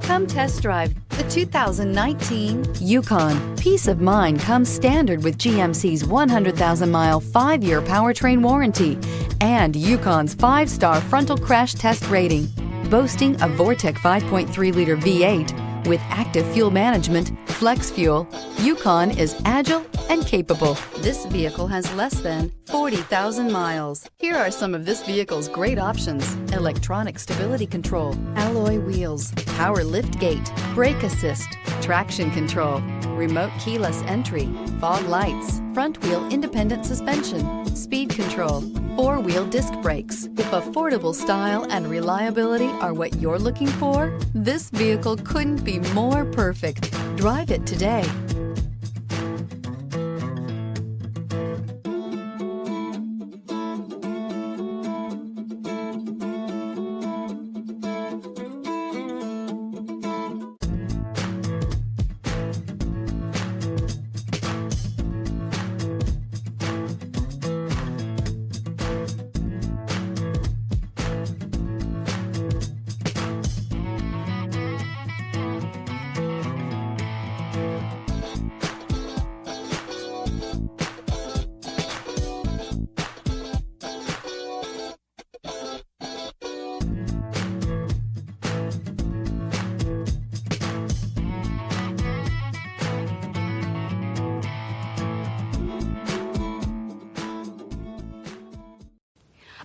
Come test drive the 2019 Yukon. Peace of mind comes standard with GMC's 100,000-mile 5-year powertrain warranty and Yukon's 5-star frontal crash test rating. Boasting a Vortec 5.3-liter V8 with active fuel management, flex fuel, Yukon is agile and capable. This vehicle has less than 40,000 miles. Here are some of this vehicle's great options: electronic stability control, alloy wheels, power lift gate, brake assist, traction control, remote keyless entry, fog lights, front wheel independent suspension, speed control, 4-wheel disc brakes. If affordable style and reliability are what you're looking for, this vehicle couldn't be more perfect. Drive it today.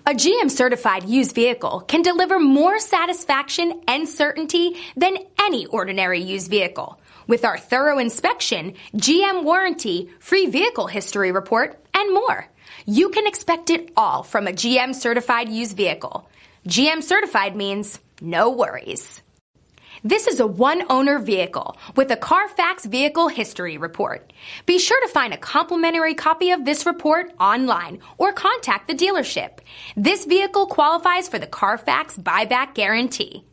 A GM certified used vehicle can deliver more satisfaction and certainty than any ordinary used vehicle. With our thorough inspection, GM warranty, free vehicle history report, and more. You can expect it all from a GM certified used vehicle. GM certified means no worries. This is a one-owner vehicle with a CARFAX vehicle history report. Be sure to find a complimentary copy of this report online or contact the dealership. This vehicle qualifies for the CARFAX buyback guarantee.